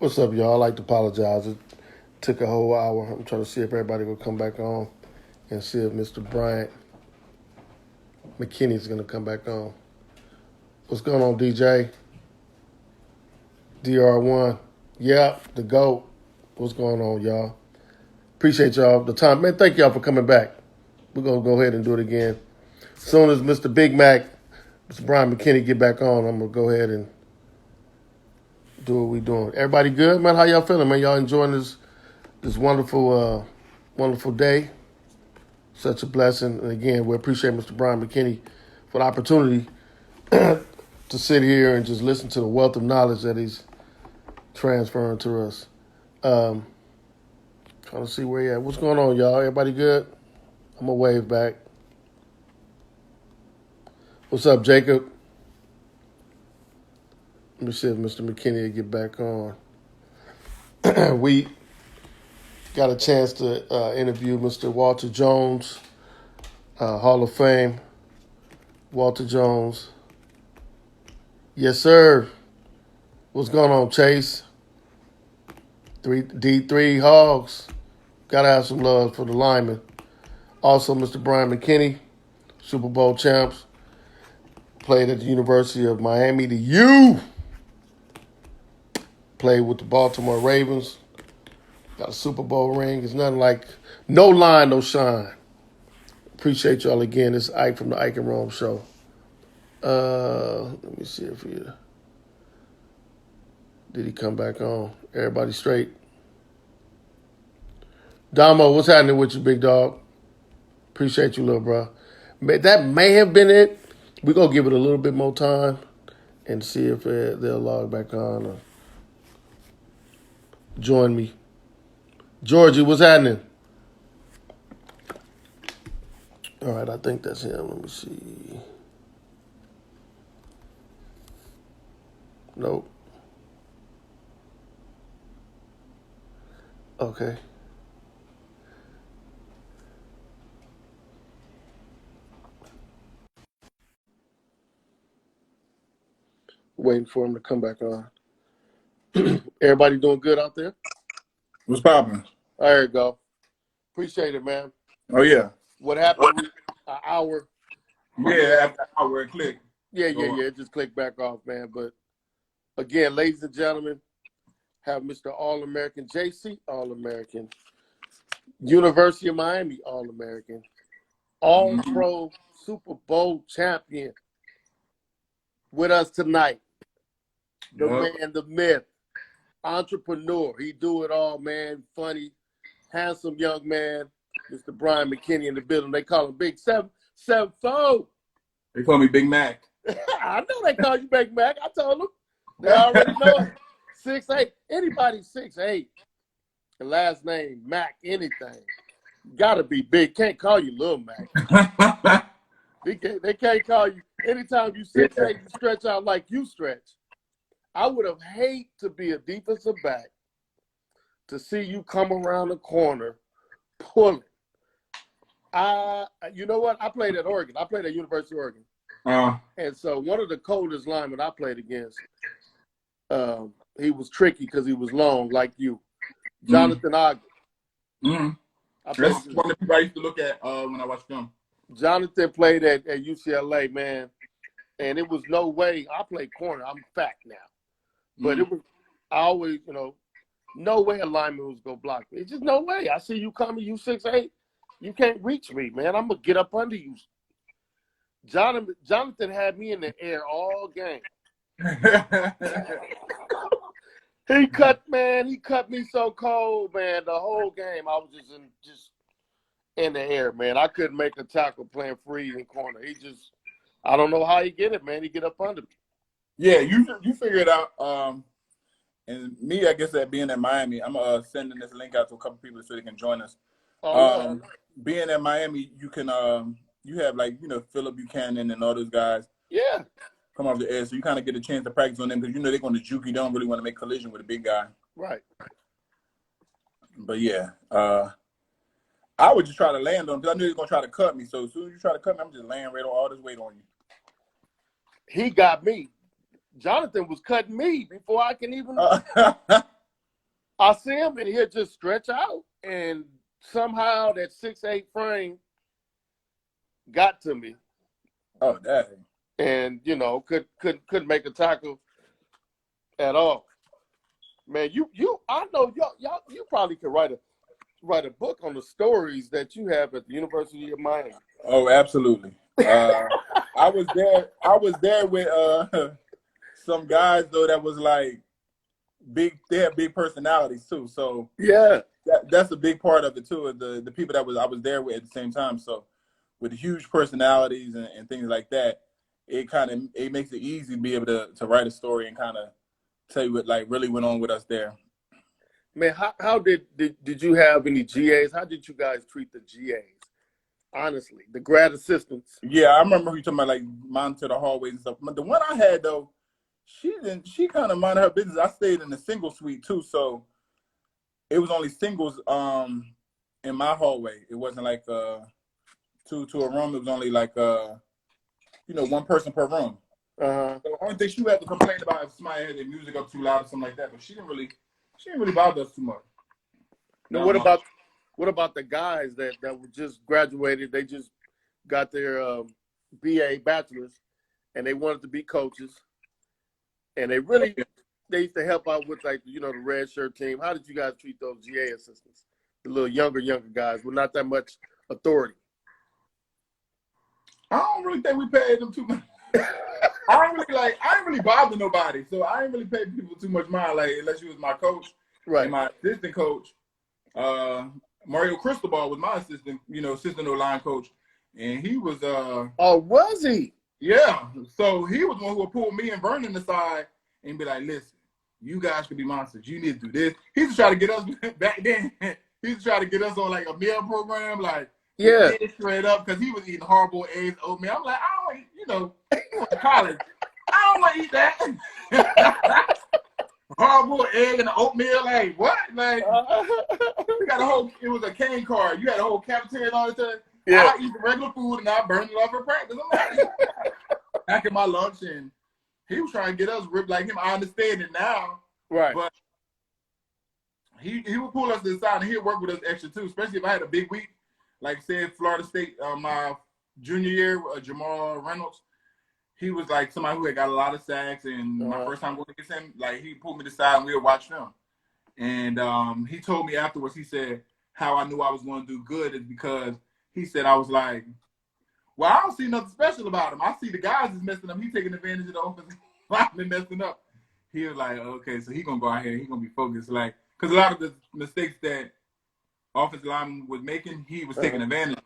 What's up, y'all? I'd like to apologize. It took a whole hour. I'm trying to see if everybody will come back on and see if Mr. Bryant McKinney is going to come back on. What's going on, DJ? DR1. Yep, the GOAT. What's going on, y'all? Appreciate y'all the time. Man, thank y'all for coming back. We're going to go ahead and do it again. As soon as Mr. Big Mac, Mr. Bryant McKinney get back on, I'm going to go ahead and do what we doing. Everybody good, man? How y'all feeling, man? Y'all enjoying this wonderful wonderful day? Such a blessing. And again, we appreciate Mr. Bryant McKinney for the opportunity to sit here and just listen to the wealth of knowledge that he's transferring to us. Trying to see where he at. What's going on, y'all? Everybody good? I'm going to wave back. What's up, Jacob? Let me see if Mr. McKinney will get back on. We got a chance to interview Mr. Walter Jones, Hall of Fame. Walter Jones. Yes, sir. What's going on, Chase? D3 Hogs. Gotta have some love for the linemen. Also, Mr. Bryant McKinney, Super Bowl champs. Played at the University of Miami. The U. Played with the Baltimore Ravens. Got a Super Bowl ring. It's nothing like no line, no shine. Appreciate y'all again. This is Ike from the Ike Rome Show. Let me see if did he come back on? Everybody straight? Damo, what's happening with you, big dog? Appreciate you, little bro. That may have been it. We're going to give it a little bit more time and see if they'll log back on or join me. Georgie, what's happening? All right, I think that's him. Let me see. Nope. Okay. Waiting for him to come back on. Everybody doing good out there? What's poppin'? There you go. Appreciate it, man. Oh, yeah. What happened? An hour. Yeah, after an hour it clicked. Yeah. It just clicked back off, man. But again, ladies and gentlemen, have Mr. All-American, JC All-American, University of Miami All-American, All-Pro Super Bowl champion with us tonight. The man, the myth, entrepreneur. He do it all, man. Funny, handsome young man, Mr. Bryant McKinney in the building. They call him Big 7-4. They call me Big Mac. I know they call you Big Mac. I told them. They already know it. 6'8". Anybody 6'8", the last name Mac, anything. Gotta be big. Can't call you Lil Mac. They can't call you. Anytime you 6'8", you stretch out like you stretch. I would have hated to be a defensive back to see you come around the corner pulling. You know what? I played at Oregon. I played at University of Oregon. And so one of the coldest linemen I played against, he was tricky because he was long like you. Jonathan Ogden. That's one of the people I used to look at when I watched film. Jonathan played at UCLA, man. And it was no way. I played corner. I'm fat now. But it was, I always, no way a lineman was going to block me. It's just no way. I see you coming, you 6'8". You can't reach me, man. I'm going to get up under you. Jonathan had me in the air all game. He cut me so cold, man. The whole game, I was just in the air, man. I couldn't make a tackle playing free in corner. I don't know how he get it, man. He get up under me. Yeah, you figure it out. And me, I guess that being at Miami, I'm sending this link out to a couple people so they can join us. Being at Miami, you can you have Philip Buchanan and all those guys. Yeah. Come off the edge, so you kind of get a chance to practice on them because they're going to juke you. Don't really want to make collision with a big guy. Right. But yeah, I would just try to land on him because I knew he was going to try to cut me. So as soon as you try to cut me, I'm just laying right on all this weight on you. He got me. Jonathan was cutting me before I can even. I see him and he'll just stretch out, and somehow that 6'8" frame got to me. Oh, dang. And couldn't make a tackle at all. Man, I know y'all you probably could write a book on the stories that you have at the University of Miami. Oh, absolutely. I was there with some guys though that was like big. They had big personalities too. So yeah, that's a big part of it too. The people that I was there with at the same time. So with huge personalities and things like that, it makes it easy to be able to write a story and kind of tell you what like really went on with us there. Man, how did you have any GAs? How did you guys treat the GAs? Honestly, the grad assistants. Yeah, I remember you talking about like monitor the hallways and stuff. But the one I had though, she kind of minded her business. I stayed in the single suite too, so it was only singles in my hallway. It wasn't like to a room. It was only like one person per room. Uh-huh. So the only thing she had to complain about if somebody had their music up too loud or something like that, but she didn't really bother us too much. Now, what about the guys that were just graduated? They just got their BA bachelors, and they wanted to be coaches, and they used to help out with like the red shirt team. How did you guys treat those GA assistants, the little younger guys with not that much authority? I don't really think we paid them too much. I ain't really bother nobody, so I ain't really pay people too much mind. Like unless you was my coach, right? And my assistant coach, Mario Cristobal was my assistant O-line coach, and he was. Oh, was he? Yeah. So he was the one who would pull me and Vernon aside and be like, "Listen, you guys could be monsters. You need to do this." He used to try to get us back then. He used to try to get us on like a meal program, like. Yeah. Straight up, because he was eating hard-boiled eggs, oatmeal. I'm like, I don't eat, he went to college. I don't want to eat that. Hard-boiled egg and oatmeal, like, what? Like, we got it was a cane card. You had a whole cafeteria and all this stuff. Yeah. I eat the regular food and I burn it off for practice. I'm like, back at my lunch, and he was trying to get us ripped like him. I understand it now. Right. But he would pull us to the side and he'd work with us extra too, especially if I had a big week. Like said Florida State, my junior year, Jamal Reynolds, he was like somebody who had got a lot of sacks, and my first time working against him, like he pulled me to the side and we would watch film. And he told me afterwards, he said, how I knew I was going to do good is because he said, I was like, well, I don't see nothing special about him. I see the guys is messing up. He's taking advantage of the offensive lineman messing up. He was like, okay, so he's going to go out here. He's going to be focused. Like, because a lot of the mistakes that offensive lineman was making, he was taking advantage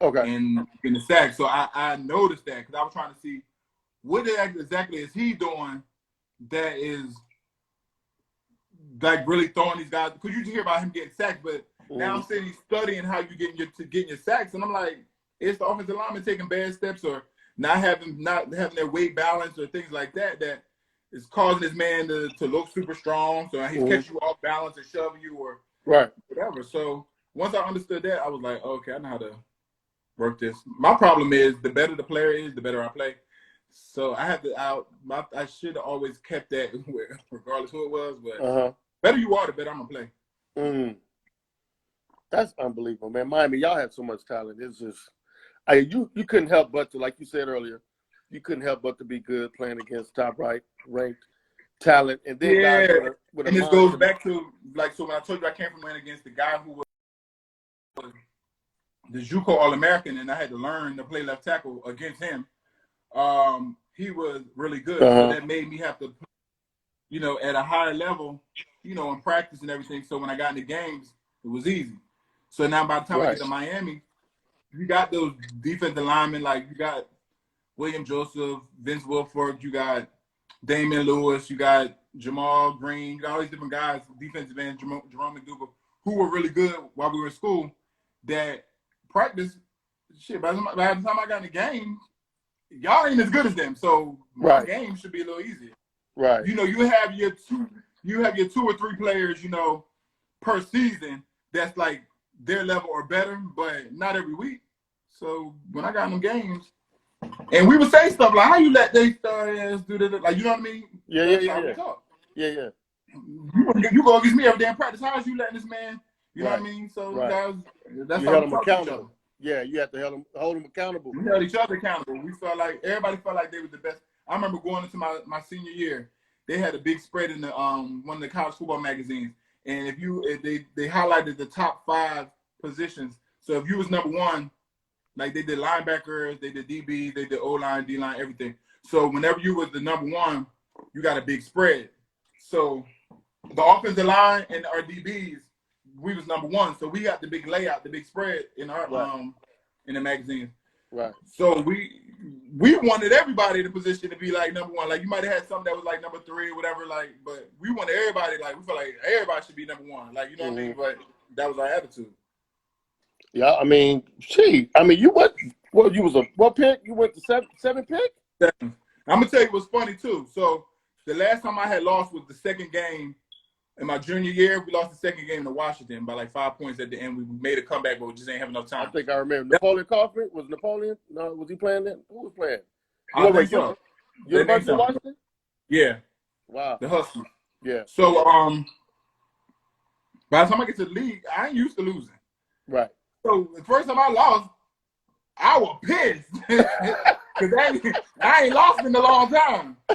in the sack. So I noticed that because I was trying to see what exactly is he doing that is like really throwing these guys, because you just hear about him getting sacked, but now I'm sitting studying how you getting your sacks, and I'm like, it's the offensive lineman taking bad steps or not having their weight balance or things like that is causing this man to look super strong. So he's catching you off balance and shoving you or whatever. So once I understood that, I was like, okay, I know how to work this. My problem is the better the player is, the better I play. So I have to I should have always kept that regardless who it was. But better you are, the better I'm gonna play. That's unbelievable, man. Miami, y'all have so much talent. It's just, you couldn't help but to, like you said earlier, you couldn't help but to be good playing against top ranked talent. And then guys with and this goes back to like, so when I told you I came from playing against the guy who was the JUCO All-American, and I had to learn to play left tackle against him. He was really good. So that made me have to, at a higher level, in practice and everything. So when I got into games, it was easy. So now by the time I get to Miami, you got those defensive linemen, like you got William Joseph, Vince Wilfork, you got Damian Lewis, you got Jamal Green, you got all these different guys, defensive end, Jerome McDougal, who were really good while we were in school, that practice, by the time I got in the game, y'all ain't as good as them. So my game should be a little easier. Right. You have your two or three players, per season that's like their level or better, but not every week. So when I got in them games, and we would say stuff like, how you let they star ass do that? Like, you know what I mean? Yeah. You go against me every day in practice. How is you letting this man? You know what I mean? So that's you how held we them talk to each other. accountable. Yeah, you have to hold them accountable. We held each other accountable. We felt like everybody felt like they were the best. I remember going into my senior year, they had a big spread in the one of the college football magazines, and if they highlighted the top 5 positions. So if you was number 1, like they did linebackers, they did DB, they did O-line, D-line, everything. So whenever you was the number 1, you got a big spread. So the offensive line and our DBs, we was number 1. So we got the big layout, the big spread in our in the magazines. Right. So we wanted everybody in the position to be like number 1. Like you might have had some that was like number 3 or whatever, like, but we wanted everybody, like we felt like everybody should be number 1. Like, you know what I mean? But that was our attitude. Yeah, I mean, you went. Well, you was what pick? You went to 7 pick. 7. I'm gonna tell you what's funny too. So the last time I had lost was the second game in my junior year. We lost the second game to Washington by like 5 points at the end. We made a comeback, but we just ain't have enough time. I think I remember. Napoleon Kaufman? Was Napoleon? No, was he playing then? Who was playing? I think so. University of Washington? Yeah. Wow. The Huskies. Yeah. So by the time I get to the league, I ain't used to losing. Right. So the first time I lost, I was pissed. Because I ain't lost in a long time. I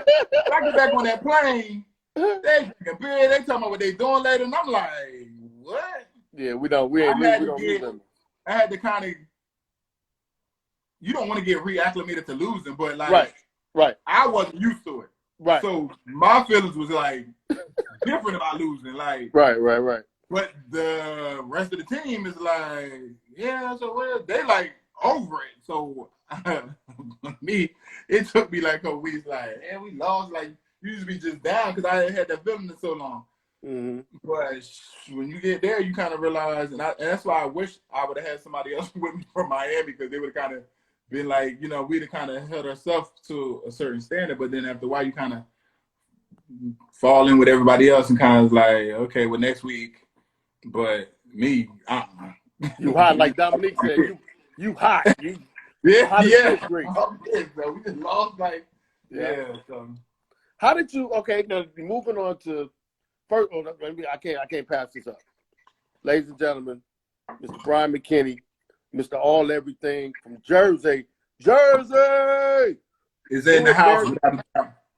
get back on that plane, they drinking beer, they talking about what they doing later, and I'm like, what? Yeah, we don't lose them. I had to kind of, you don't want to get reacclimated to losing, but like, right. I wasn't used to it. Right. So my feelings was like different about losing. Like, right. But the rest of the team is like, yeah, so they like over it. So me, it took me like a couple weeks, like, man, we lost. Like, you used to be just down because I had that feeling for so long. Mm-hmm. But when you get there, you kind of realize, and that's why I wish I would have had somebody else with me from Miami, because they would have kind of been like, you know, we'd have kind of held ourselves to a certain standard. But then after a while, you kind of fall in with everybody else and kind of like, okay, well, next week. But me, you hot, like Dominique said. You hot. You yeah. So we just lost, like, So how did you? Okay, now moving on to first. I can't pass this up, ladies and gentlemen. Mr. Bryant Mckinnie, Mr. All Everything from Jersey. Is in the house.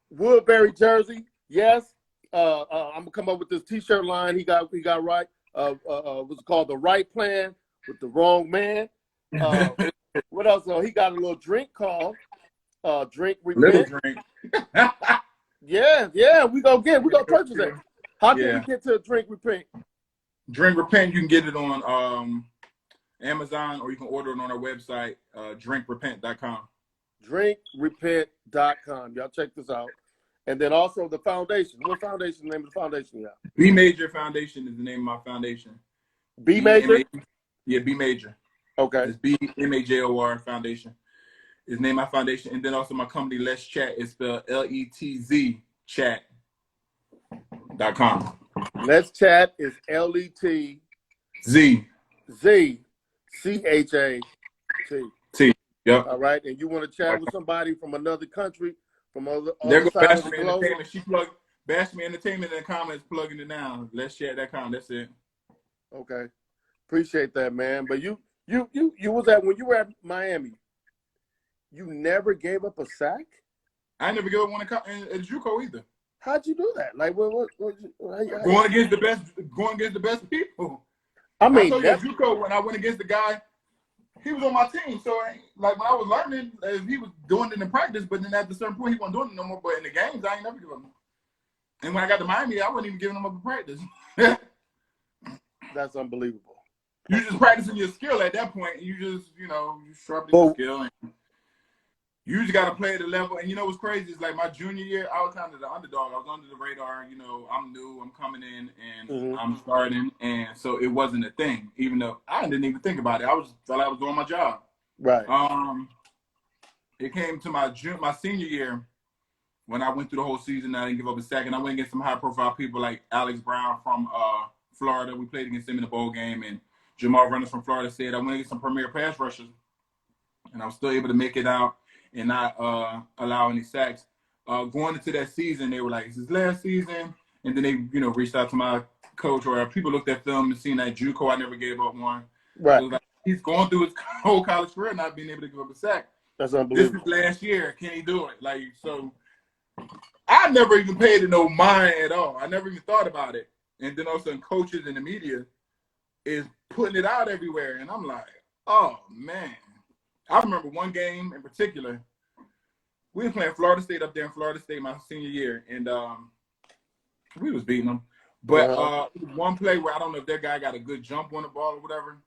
Woodbury, Jersey. Yes. I'm gonna come up with this T-shirt line. He got right. What's called the right plan with the wrong man. What else? He got a little drink called Drink Repent. Little drink. Yeah. We gonna purchase it. How can we get to Drink Repent? Drink Repent. You can get it on Amazon, or you can order it on our website, drinkrepent.com. Drinkrepent.com. Y'all check this out. And then also the foundation. What foundation? The name of the foundation? Yeah. B Major Foundation is the name of my foundation. B Major? Yeah, B Major. Okay. It's BMAJOR Foundation. Is the name of my foundation. And then also my company, Let's Chat, is spelled LETZ chat.com. Let's Chat is LETZ CHAT. T. Yep. All right. And you want to chat with somebody from another country, from other there side goes of the globe? She plugged Bashman Entertainment in the comments, plugging it now. Let's Chat.com. That's it. Okay. Appreciate that, man. But you was when you were at Miami, you never gave up a sack? I never gave up one at JUCO either. How'd you do that? Like what going against the best people. I mean, I told you, JUCO, when I went against the guy, he was on my team. So like when I was learning, he was doing it in practice, but then at a certain point he wasn't doing it no more. But in the games, I ain't never give up. And when I got to Miami, I wasn't even giving him up in practice. That's unbelievable. You just practicing your skill at that point. You just, you sharpen your skill. And you just got to play at the level. And what's crazy is like my junior year, I was kind of the underdog. I was under the radar. I'm new. I'm coming in and I'm starting. And so it wasn't a thing, even though I didn't even think about it. I thought I was doing my job. Right. It came to my senior year when I went through the whole season. I didn't give up a sack. And I went against some high-profile people like Alex Brown from Florida. We played against him in the bowl game. And Jamal Reynolds from Florida said I went against some premier pass rushers, and I was still able to make it out and not allow any sacks. Going into that season, they were like, "It's his last season," and then they, reached out to my coach, or people looked at film and seen that JUCO, I never gave up one. Right. So it was like, he's going through his whole college career not being able to give up a sack. That's unbelievable. This is last year. Can he do it? Like, so I never even paid it no mind at all. I never even thought about it. And then all of a sudden, coaches in the media is putting it out everywhere. And I'm like, oh, man. I remember one game in particular. We were playing Florida State up there in Florida State my senior year. And we was beating them. But one play where I don't know if that guy got a good jump on the ball or whatever.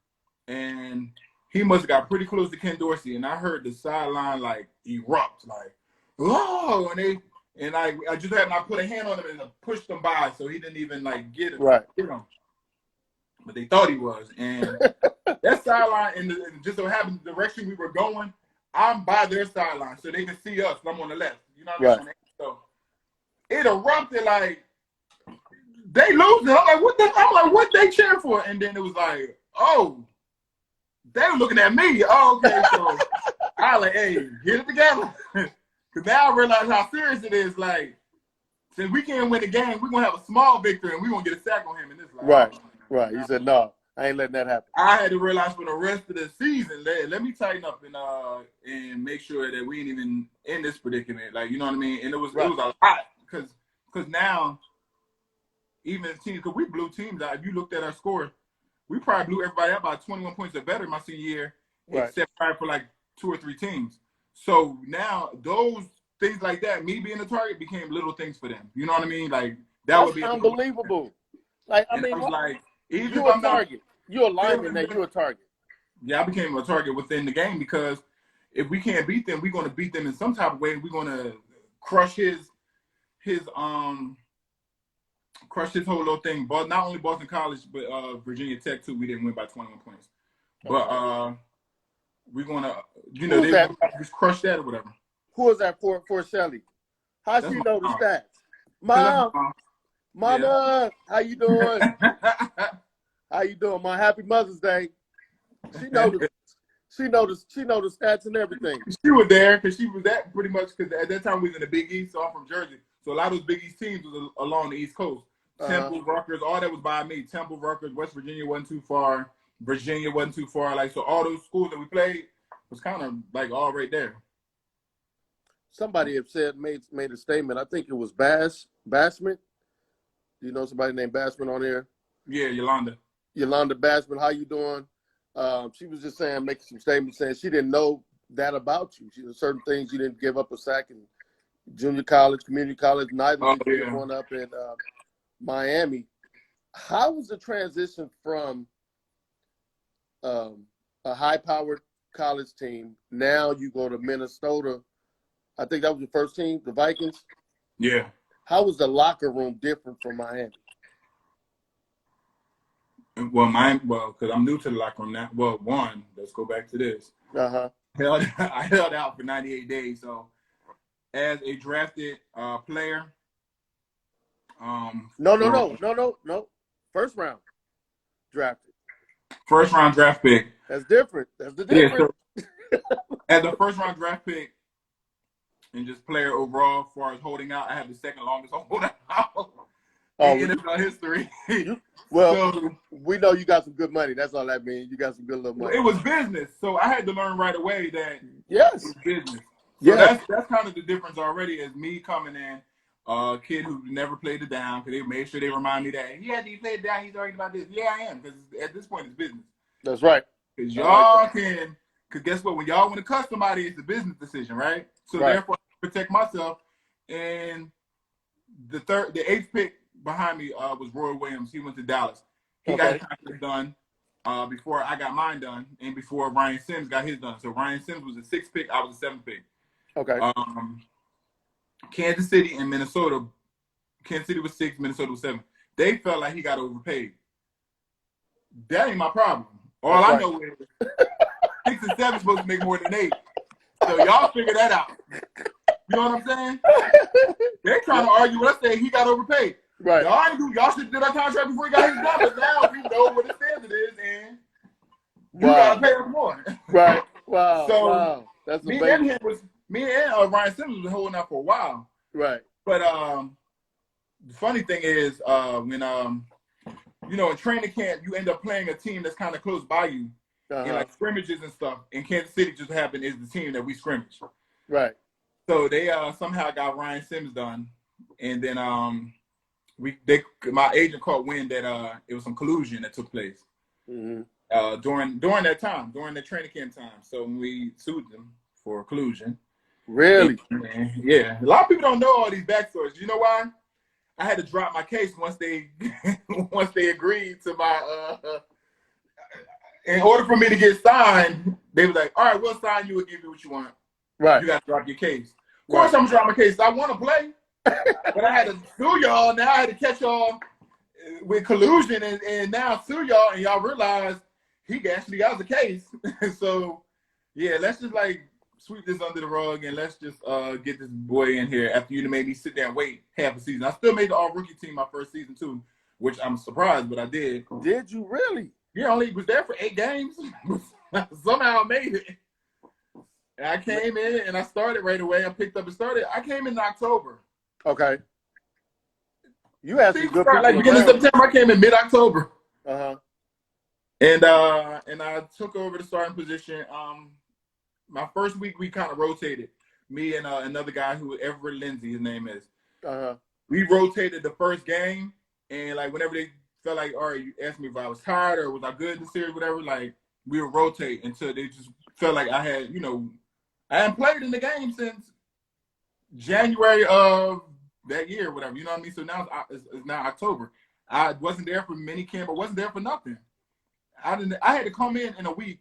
And he must have got pretty close to Ken Dorsey. And I heard the sideline, like, erupt. Like, oh, and I just had put a hand on him and pushed him by, so he didn't even like get him. Right. But they thought he was, and that sideline, and just so happened the direction we were going, I'm by their sideline, so they can see us. I'm on the left. You know what I mean? So it erupted like they losing. I'm like, what they cheering for? And then it was like, oh, they were looking at me. Oh, okay. So I was like, hey, get it together. Because now I realize how serious it is. Like, since we can't win the game, we're going to have a small victory and we're going to get a sack on him. And this like, right. You said, no, I ain't letting that happen. I had to realize for the rest of the season, let me tighten up and make sure that we ain't even in this predicament. Like, you know what I mean? And it was a lot. Because now, even the teams, because we blew teams out. If you looked at our score, we probably blew everybody out by 21 points or better my senior year, except probably for like 2 or 3 teams. So now those things like that, me being a target, became little things for them. You know what I mean? Like that would be unbelievable. Like I mean, even you're a target. You're a lineman, that you're a target. Yeah, I became a target within the game because if we can't beat them, we're going to beat them in some type of way. We're going to crush his whole little thing. But not only Boston College, but Virginia Tech too. We didn't win by 21 points, but we're gonna, they just crush that or whatever. Who is that for Shelly? How she know the stats? Mama, how you doing? How you doing? My happy Mother's Day. She know the stats and everything. She was there because she was that pretty much because at that time we was in the Big East, so I'm from Jersey. So a lot of those Big East teams was along the East Coast. Temple, Rutgers, all that was by me. Temple, Rutgers, West Virginia wasn't too far. Virginia wasn't too far. Like, so all those schools that we played was kind of like all right there. Somebody had made a statement. I think it was Bassman. Do you know somebody named Bassman on there? Yeah, Yolanda Bassman, how you doing? She was just making some statements saying she didn't know that about you. She certain things you didn't give up a sack in junior college, community college, neither did you get one up in Miami. How was the transition from a high-powered college team? Now you go to Minnesota. I think that was your first team, the Vikings. Yeah. How was the locker room different from Miami? Well, because I'm new to the locker room now. Well, let's go back to this. I held out for 98 days. So, as a drafted player, No. First round drafted. First round draft pick. That's different. That's the difference. Yeah, so, as a first round draft pick and just player overall, as far as holding out, I have the second longest hold out in NFL history. We know you got some good money. That's all that means. You got some good little money. It was business, so I had to learn right away that it was business. So that's kind of the difference already. As me coming in, a kid who never played it down, because they made sure they remind me that he played it down. He's arguing about this. Yeah, I am, because at this point it's business. That's right. Because y'all can. Because guess what? When y'all want to cut somebody, it's a business decision, right? So therefore, I protect myself. And the eighth pick behind me was Roy Williams. He went to Dallas. He got his contract done before I got mine done, and before Ryan Sims got his done. So Ryan Sims was the 6th pick. I was the 7th pick. Okay. Kansas City and Minnesota. Kansas City was 6, Minnesota was 7. They felt like he got overpaid. That ain't my problem. All I know is 6 and 7 supposed to make more than 8. So y'all figure that out. You know what I'm saying? They're trying to argue with us saying he got overpaid. Right. Y'all should have did our contract before he got his done, but now we know what the standard is, and you gotta pay us more. Right. Wow. So that's me and Ryan Simmons was holding out for a while. Right. But the funny thing is, when in training camp, you end up playing a team that's kind of close by you in like scrimmages and stuff. And Kansas City just happened is the team that we scrimmage. Right. So they somehow got Ryan Sims done, and then my agent caught wind that it was some collusion that took place during that time, during the training camp time. So we sued them for collusion. Really? And, yeah. A lot of people don't know all these backstories. You know why? I had to drop my case once they agreed to my in order for me to get signed, they were like, all right, we'll sign you and give you what you want. Right. You got to drop your case. Of course, I'm dropping my case. I want to play, but I had to sue y'all. Now I had to catch y'all with collusion and now sue y'all, and y'all realize he actually got the case. So, yeah, let's just like sweep this under the rug and let's just get this boy in here after you made me sit there and wait half a season. I still made the all-rookie team my first season, too, which I'm surprised, but I did. Did you really? Yeah, only was there for 8 games. Somehow I made it. And I came in and I started right away. I picked up and started. I came in October. Okay. You had some good people like beginning of September. I came in mid-October. And I took over the starting position. My first week we kind of rotated. Me and another guy who Everett Lindsay, his name is. We rotated the first game, and like whenever they felt like, all right, you asked me if I was tired or was I good in the series, whatever. Like we would rotate until they just felt like I had, I hadn't played in the game since January of that year, whatever. You know what I mean? So now it's now October. I wasn't there for mini camp. I wasn't there for nothing. I had to come in a week,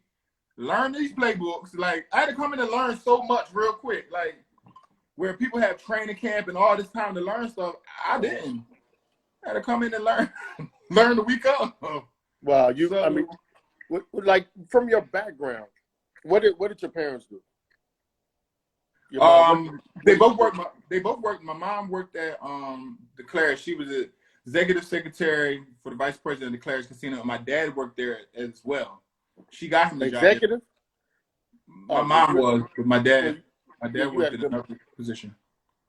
learn these playbooks. Like I had to come in and learn so much real quick. Like where people have training camp and all this time to learn stuff, I didn't. I had to come in and learn the week up. Wow, I mean, like from your background, what did your parents do? They both worked. My mom worked at the Claridge. She was the executive secretary for the vice president of the Claridge Casino. And my dad worked there as well. She got him the executive. Job. My mom was, but my dad worked in another position.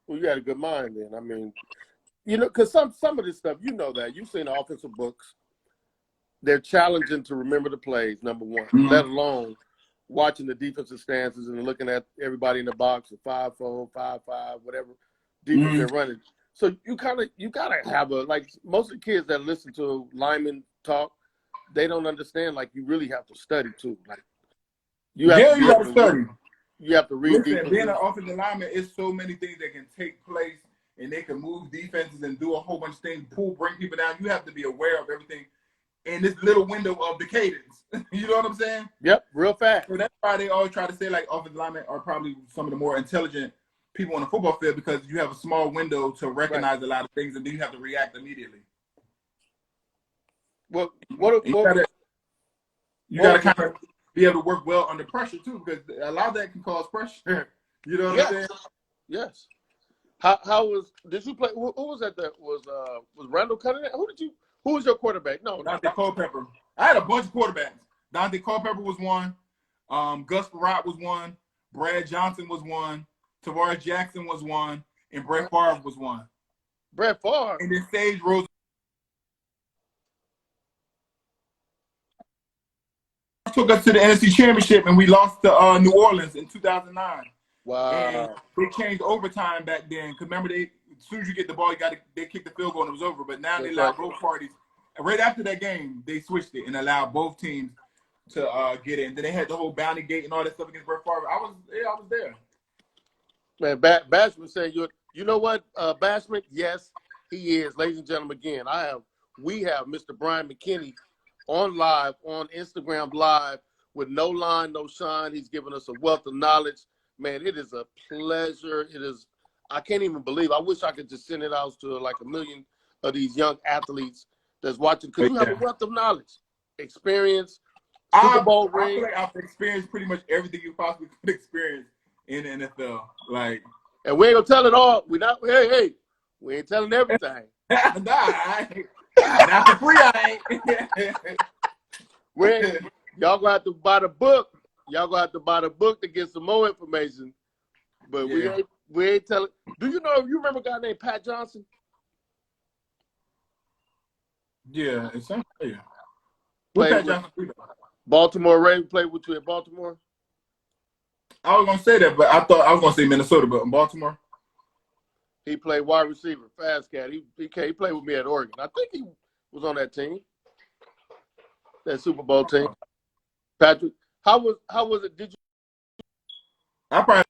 Well, you had a good mind then. I mean, because some of this stuff, that you've seen the offensive books. They're challenging to remember the plays. Number one, let alone watching the defensive stances and looking at everybody in the box, 5-4, 5-5, whatever defense they're running. So you gotta have most of the kids that listen to linemen talk, they don't understand. Like you really have to study too. Like you have to study. You have to read. Listen, being an offensive lineman, it's so many things that can take place, and they can move defenses and do a whole bunch of things. Bring people down. You have to be aware of everything in this little window of the cadence. You know what I'm saying? Yep, real fast. So that's why they always try to say like offensive linemen are probably some of the more intelligent people on the football field because you have a small window to recognize a lot of things and then you have to react immediately. Well, you gotta kind of be able to work well under pressure too, because a lot of that can cause pressure. You know what I'm saying? Yes. Did you play? Who was that? That was Randall Cunningham? Who was your quarterback? No, Dante Culpepper. I had a bunch of quarterbacks. Dante Culpepper was one. Gus Farrat was one. Brad Johnson was one. Tavares Jackson was one. And Brett Favre was one. Brett Favre? And then Sage Rose took us to the NFC Championship, and we lost to New Orleans in 2009. Wow. And they changed overtime back then. Because remember, as soon as you get the ball, they kick the field goal and it was over. But now they allow both parties. Right after that game, they switched it and allowed both teams to get in. Then they had the whole bounty gate and all that stuff against Brett Favre. I was there. Man, Bashman saying you know what, Bashman? Yes, he is. Ladies and gentlemen, again, we have Mr. Bryant Mckinnie on Instagram live with No Line, No Shine. He's giving us a wealth of knowledge. Man, it is a pleasure. I can't even believe. I wish I could just send it out to like 1 million of these young athletes that's watching, because you have a wealth of knowledge, experience, Super Bowl ring. I feel like I've experienced pretty much everything you possibly could experience in the NFL. Like, and we ain't gonna tell it all. We ain't telling everything. Nah, I ain't. Not for free, I ain't. Y'all gonna have to buy the book. Y'all gonna have to buy the book to get some more information. But we ain't telling. Do you remember a guy named Pat Johnson? Yeah, it's same player. What Played Pat with Johnson? Baltimore Ravens. Played with you at Baltimore. I was gonna say that, but I thought I was gonna say Minnesota, but in Baltimore. He played wide receiver, fast cat. He played with me at Oregon. I think he was on that team, that Super Bowl team. Patrick, how was it? Did you I probably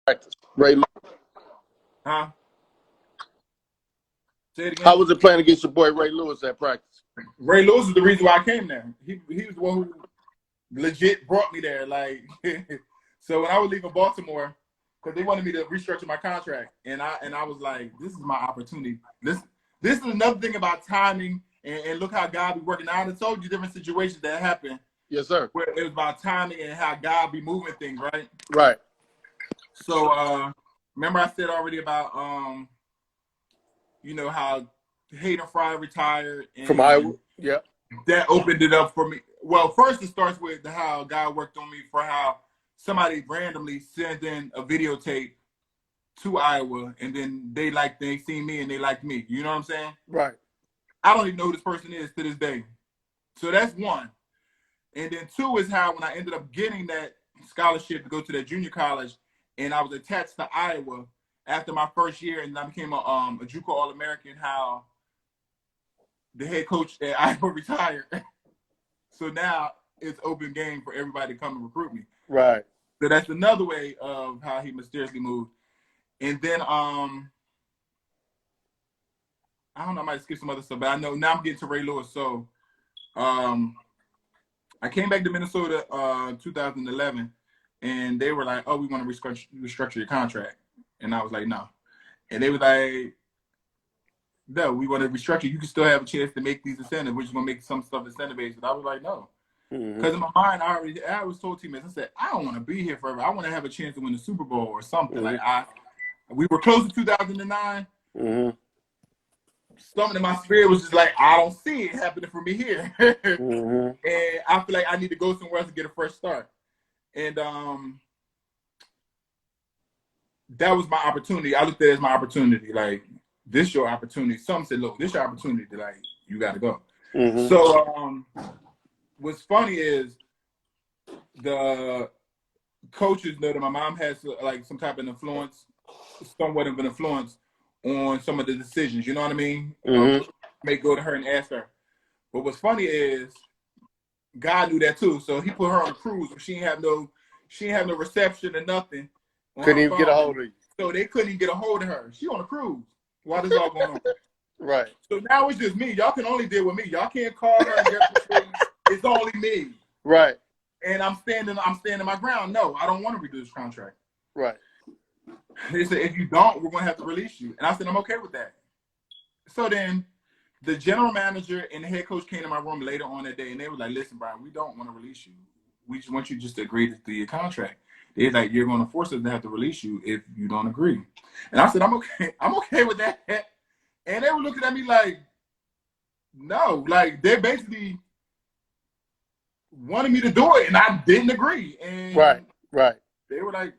practice? Ray Lewis. huh? Say it again. How was it playing against your boy Ray Lewis at practice? Ray Lewis is the reason why I came there. He was the one who legit brought me there. Like, so when I was leaving Baltimore, because they wanted me to restructure my contract, and I was like, this is my opportunity. This is another thing about timing, and look how God be working. Now, I told you different situations that happened. Yes, sir. Where it was about timing and how God be moving things, right? Right. So remember I said already about how Hayden Fry retired and From Iowa. Yeah. that opened it up for me. Well, first it starts with how God worked on me for how somebody randomly sent in a videotape to Iowa, and then they seen me and they liked me. You know what I'm saying? Right. I don't even know who this person is to this day. So that's one. And then two is how when I ended up getting that scholarship to go to that junior college, and I was attached to Iowa after my first year, and I became a JUCO All-American. How the head coach at Iowa retired, so now it's open game for everybody to come and recruit me. Right. So that's another way of how he mysteriously moved. And then I don't know, I might skip some other stuff, but I know now I'm getting to Ray Lewis. So I came back to Minnesota 2011, and they were like, "Oh, we want to restructure your contract," and I was like, "No," and they were like, "No, we want to restructure. You can still have a chance to make these incentives. We're just gonna make some stuff incentive based." And I was like, "No," because in my mind, I was told teammates, I said, "I don't want to be here forever. I want to have a chance to win the Super Bowl or something." Like we were close to 2009. Something in my spirit was just like, I don't see it happening for me here. And I feel like I need to go somewhere else to get a fresh start. And that was my opportunity. I looked at it as my opportunity. Like, this is your opportunity. Some said, look, this is your opportunity. Like, you got to go. So what's funny is the coaches know that my mom has like some type of influence, somewhat of an influence on some of the decisions. You know what I mean? May go to her and ask her. But what's funny is God knew that too. So he put her on a cruise where she ain't have no reception or nothing. Couldn't even get a hold of you. So they couldn't even get a hold of her. She on a cruise while this all going on. Right. So now it's just me. Y'all can only deal with me. Y'all can't call her and get it's only me. Right. And I'm standing my ground. No, I don't want to redo this contract. Right. They said, if you don't, we're going to have to release you. And I said, I'm okay with that. So then the general manager and the head coach came to my room later on that day, and they were like, listen, Brian, we don't want to release you. We just want you just to agree to your contract. They're like, you're going to force us to have to release you if you don't agree. And I said, I'm okay. I'm okay with that. And they were looking at me like, no. Like, they basically wanted me to do it, and I didn't agree. And right. They were like,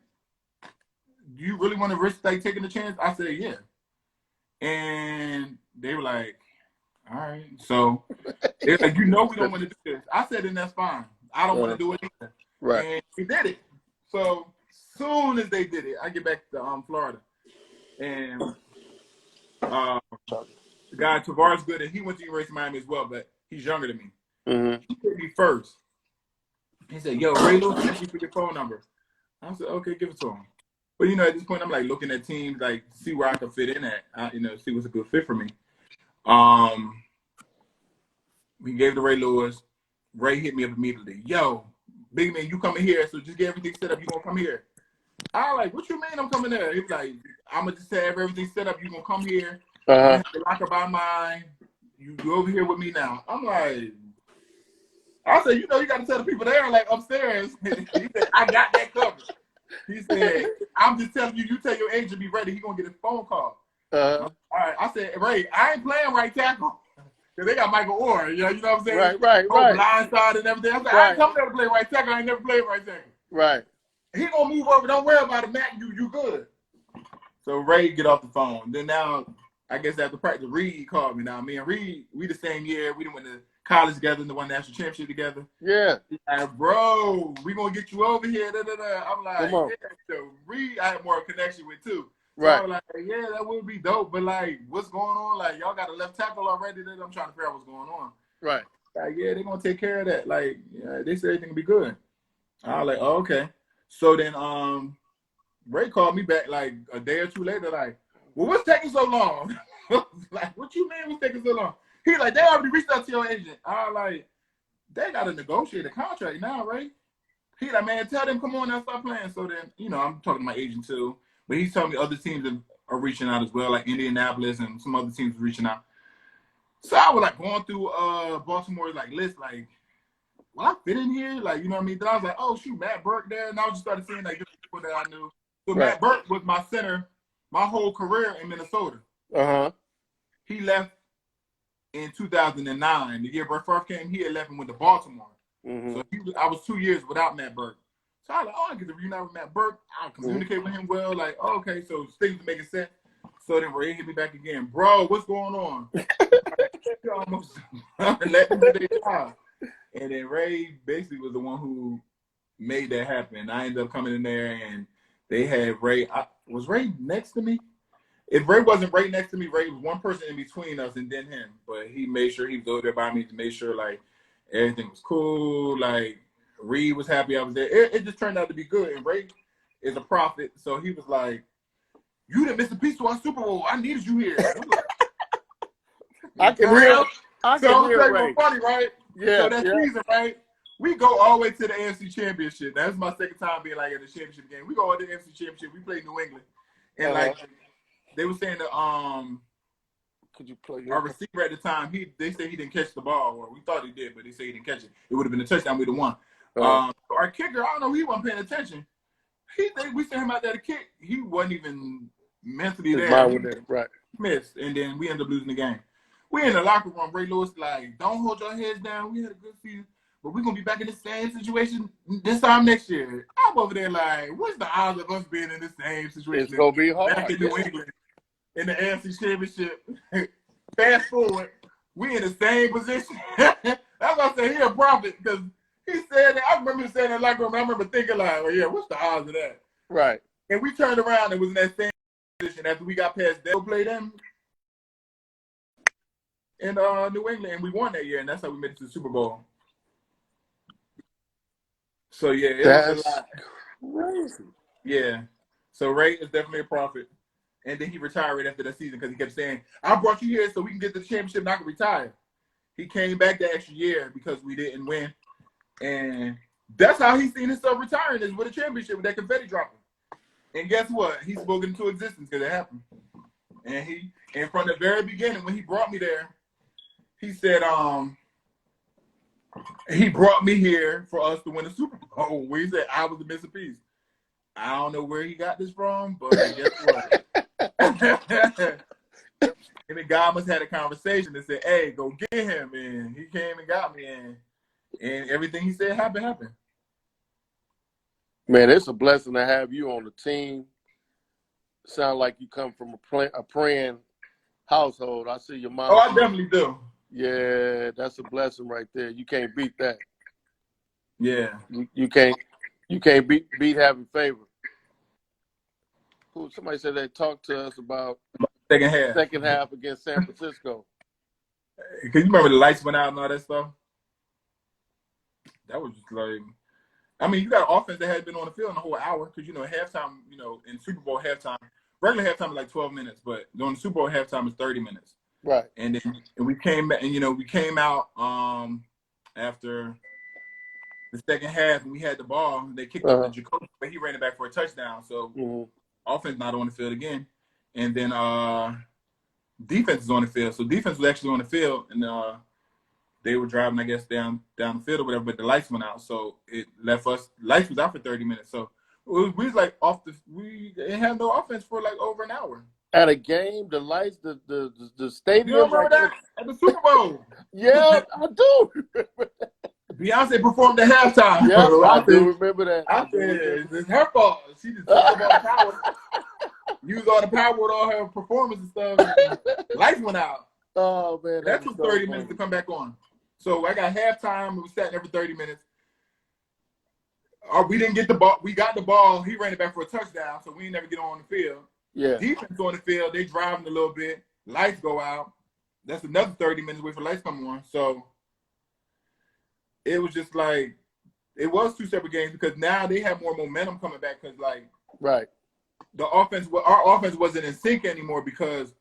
do you really want to risk like taking the chance? I said, yeah. And they were like, all right. So they're like, we don't want to do this. I said, then that's fine. I don't want to do it either. Right. And we did it. So soon as they did it, I get back to Florida. And the guy, Tavares Good, and he went to University of Miami as well, but he's younger than me. He hit me first. He said, yo, Ray Lewis, asked you for your phone number. I said, okay, give it to him. But, at this point, I'm like looking at teams, like, see where I can fit in at, see what's a good fit for me. We gave it to Ray Lewis. Ray hit me up immediately. Yo, big man, you coming here, so just get everything set up. You going to come here. I like, what you mean I'm coming there? He's like, I'm going to just have everything set up. You going to come here. You have to lock her by mine. You over here with me now. I'm like, I said, you got to tell the people there, like, upstairs. He said, I got that covered. He said, I'm just telling you, you tell your agent be ready. He going to get a phone call. All right. I said, Ray, I ain't playing right tackle. Because they got Michael Orr. You know what I'm saying? Right. Blindside and everything. I said, I ain't coming there to play right tackle. I ain't never played right tackle. Right. He going to move over. Don't worry about it, Matt. You good. So Ray get off the phone. Then now I guess after practice, Reed called me. Now, me and Reed, we the same year. We went to college together and won national championship together. Yeah. He's like, bro, we gonna get you over here. Da, da, da. I'm like, yeah. So Reed, I had more connection with too. So I was like, yeah, that would be dope. But like, what's going on? Like, y'all got a left tackle already. I'm trying to figure out what's going on. Right. Like, yeah, they're gonna take care of that. Like, yeah, they said everything will be good. I was like, oh, okay. So then Ray called me back like a day or two later, like, well, what's taking so long? Like, what you mean what's taking so long? He like, they already reached out to your agent. I was like, they gotta negotiate a contract now, right? He like, man, tell them, come on now, stop playing. So then, you know, I'm talking to my agent too, but he's telling me other teams are reaching out as well, like Indianapolis and some other teams are reaching out. So I was like going through Baltimore's like list, like, will I fit in here? Like, you know what I mean? Then I was like, oh shoot, Matt Burke there, and I just started seeing like different people that I knew. So Matt Burke was my center my whole career in Minnesota. He left in 2009. The year Brett Favre came, he had left and went to Baltimore. So I was 2 years without Matt Burke. So I was like, oh, I get to reunite with Matt Burke. I communicate with him well. Like, oh, okay, so things are making sense. So then Ray hit me back again. Bro, what's going on? You almost let me do their job. And then Ray basically was the one who made that happen. I ended up coming in there, and they had Ray. Was Ray next to me? If Ray wasn't right next to me, Ray was one person in between us and then him. But he made sure he was over there by me to make sure, like, everything was cool. Like, Reed was happy I was there. It just turned out to be good. And Ray is a prophet, so he was like, you didn't miss a piece to our Super Bowl. I needed you here. I can hear Ray. Funny, right? Yeah. So that season, right? We go all the way to the AFC Championship. That's my second time being like at the championship game. We go all to the AFC Championship. We play New England, and like they were saying that could you play our receiver at the time? They said he didn't catch the ball, or we thought he did, but they say he didn't catch it. It would have been a touchdown. We'd have won. Our kicker, I don't know, he wasn't paying attention. We sent him out there to kick. He wasn't even mentally there. Right. Missed, and then we ended up losing the game. We in the locker room. Ray Lewis like, don't hold your heads down. We had a good season, but we're gonna be back in the same situation this time next year. I'm over there like, what's the odds of us being in the same situation? It's gonna be hard. Back in New England in the AFC Championship. Fast forward, we in the same position. That's why I say he a prophet, because he said that. I remember saying in the locker room. I remember thinking like, well, yeah, what's the odds of that? Right. And we turned around and was in that same position after we got past them. Play them in New England, and we won that year, and that's how we made it to the Super Bowl. So yeah, it was a lot. Crazy. Yeah. So Ray is definitely a prophet. And then he retired right after that season because he kept saying, I brought you here so we can get to the championship and I can retire. He came back that extra year because we didn't win. And that's how he's seen himself retiring, is with a championship, with that confetti dropping. And guess what? He spoke into existence because it happened. And from the very beginning, when he brought me there, he said, he brought me here for us to win the Super Bowl. Where he said I was the missing piece. I don't know where he got this from, but guess what? And the guy must have had a conversation and said, hey, go get him. And he came and got me. And everything he said happened. Man, it's a blessing to have you on the team. Sound like you come from a praying household. I see your mom. Oh, I definitely do. Yeah, that's a blessing right there. You can't beat that. Yeah. You can't beat having favor. Somebody said they talked to us about second half against San Francisco. Because you remember the lights went out and all that stuff? That was just like, I mean, you got an offense that had been on the field in a whole hour because, halftime, in Super Bowl halftime, regular halftime is like 12 minutes, but during the Super Bowl halftime is 30 minutes. Right. And then we came back, and, we came out after the second half and we had the ball. They kicked up to Jacoby, but he ran it back for a touchdown. So offense not on the field again. And then defense is on the field. So defense was actually on the field, and they were driving, I guess, down the field or whatever, but the lights went out. So it left us, lights was out for 30 minutes. So we was like we didn't have no offense for like over an hour. At a game, the lights, the stadium. You don't remember that? At the Super Bowl. Yeah, I do. Beyonce performed at halftime. Yeah, I do remember that. I said, it's her fault. She just took about power. used all the power with all her performance and stuff, and lights went out. Oh man, that took 30 minutes to come back on. So I got halftime. We was sat there for 30 minutes. We didn't get the ball. We got the ball. He ran it back for a touchdown, so we never get on the field. Yeah. Defense on the field. They driving a little bit. Lights go out. That's another 30 minutes wait for lights come on. So it was just like, it was two separate games because now they have more momentum coming back because like right. Our offense wasn't in sync anymore because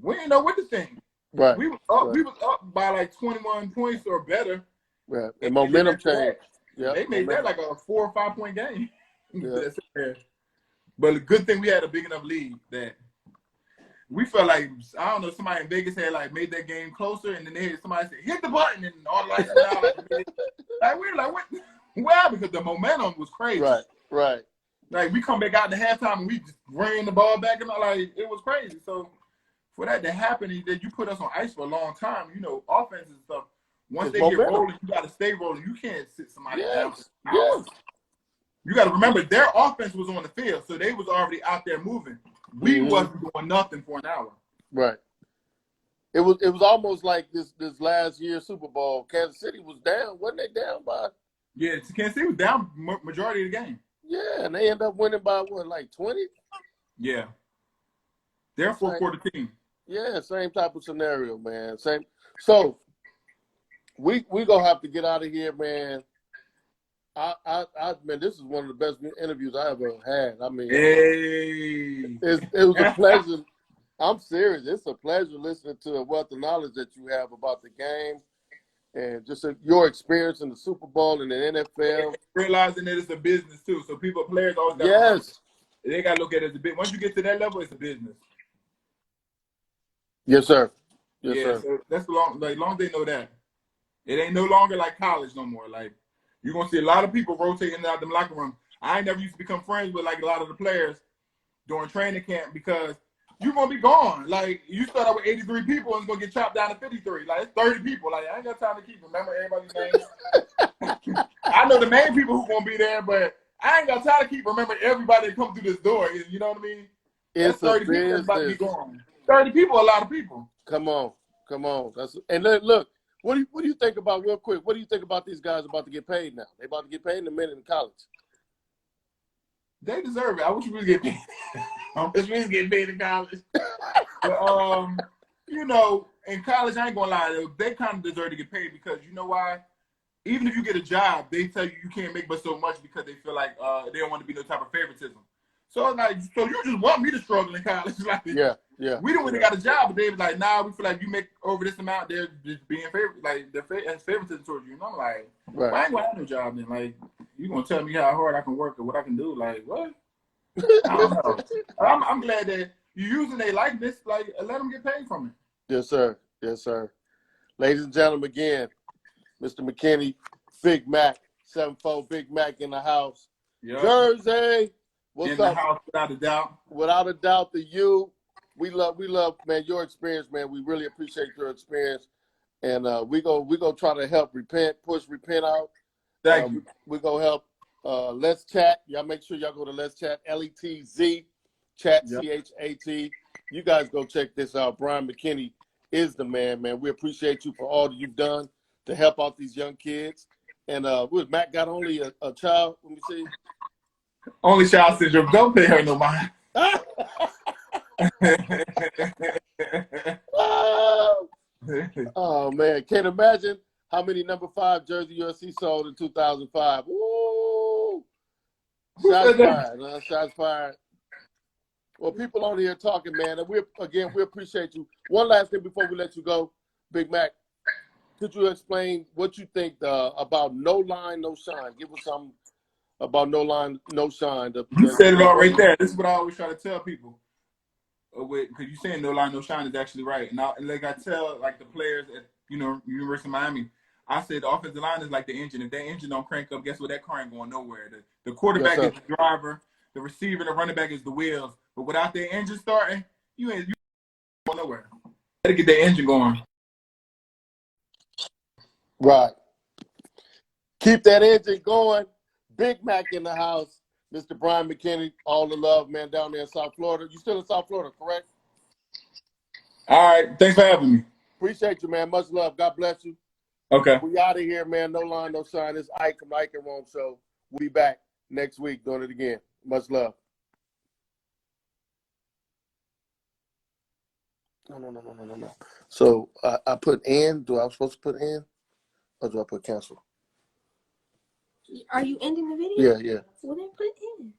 we didn't know what to think. Right. We was up by like 21 points or better. Right. And momentum changed. Yeah. They made that like a 4 or 5 point game. Yeah. But the good thing we had a big enough lead that we felt like, I don't know, somebody in Vegas had like made that game closer, and then they had somebody say, hit the button, and all the lights went out. Like we were like, what? Well, because the momentum was crazy. Right, right. Like we come back out in the halftime and we just ran the ball back, and like it was crazy. So for that to happen, that you put us on ice for a long time, you know, offense and stuff. Once they get rolling, you got to stay rolling. You can't sit somebody down. Yes. You got to remember their offense was on the field, so they was already out there moving. We wasn't doing nothing for an hour. Right. It was almost like this last year's Super Bowl. Kansas City was down. Wasn't they down by? Yeah, Kansas City was down majority of the game. Yeah, and they end up winning by what, like 20? Yeah. They're a four-quarter team. Yeah, same type of scenario, man. Same. So we gonna have to get out of here, man. Man, this is one of the best interviews I ever had. I mean, hey. it was a pleasure. I'm serious. It's a pleasure listening to a wealth of knowledge that you have about the game and just your experience in the Super Bowl and the NFL. Realizing that it's a business too. So players always they got to look at it as a business. Once you get to that level, it's a business. Yes, sir. Yes, sir. So that's long as they know that. It ain't no longer like college no more. Like, you're going to see a lot of people rotating in and out of the locker room. I never used to become friends with like a lot of the players during training camp because you're going to be gone. Like, you start out with 83 people and it's going to get chopped down to 53. Like, it's 30 people. Like, I ain't got time to keep remember everybody's names. I know the main people who going to be there, but I ain't got time to keep remembering everybody that come through this door. You know what I mean? It's 30 people that's about to be gone. 30 people, a lot of people. Come on. And look, what do you think about, real quick, what do you think about these guys about to get paid now? They about to get paid in a minute in college. They deserve it. I wish we was getting paid. I wish we was getting paid in college. But, you know, in college, I ain't gonna lie, they kind of deserve to get paid because you know why? Even if you get a job, they tell you can't make but so much because they feel like they don't want to be no type of favoritism. So like, so you just want me to struggle in college? Like, yeah. We don't really got a job, but they was like, nah, we feel like you make over this amount, they're just being favorite, like they're favoritism towards you. And I'm like, well, I ain't gonna have no job then. Like, you gonna tell me how hard I can work or what I can do? Like, what? I don't know. I'm glad that you're using their likeness. Like, let them get paid from it. Yes, sir. Yes, sir. Ladies and gentlemen, again, Mr. McKinney, Big Mac, 7-4 Big Mac in the house. Yep. Jersey. What's in up? The house, without a doubt. Without a doubt, to you. We love, man, your experience, man. We really appreciate your experience. And we go try to help push repent out. Thank you. We're going to help Let's Chat. Y'all make sure y'all go to Let's Chat, LETZ, chat, yep. CHAT. You guys go check this out. Bryant Mckinnie is the man. We appreciate you for all that you've done to help out these young kids. And Matt got only a child. Let me see. Only child syndrome. Don't pay her no mind. Oh man, can't imagine how many number 5 jersey USC sold in 2005. Woo! Shots fired. Shots fired. Well, people on here talking, man, and we appreciate you. One last thing before we let you go, Big Mac. Could you explain what you think about No Line, No Shine? Give us some about No Line, No Shine. You said it all right there. This is what I always try to tell people. Because you saying No Line, No Shine is actually right. And like I tell like the players at University of Miami, I said the offensive line is like the engine. If that engine don't crank up, guess what? That car ain't going nowhere. The quarterback is the driver, the receiver, the running back is the wheels. But without their engine starting, you ain't going nowhere. Got to get that engine going. Right. Keep that engine going. Big Mac in the house. Mr. Bryant Mckinnie, all the love, man, down there in South Florida. You still in South Florida, correct? All right. Thanks for having me. Appreciate you, man. Much love. God bless you. Okay. We out of here, man. No line, no shine. It's Ike from Ike Rome Show. We'll be back next week doing it again. Much love. No. So I put in. Do I supposed to put in? Or do I put cancel? Are you ending the video? Yeah. Well, then put it in.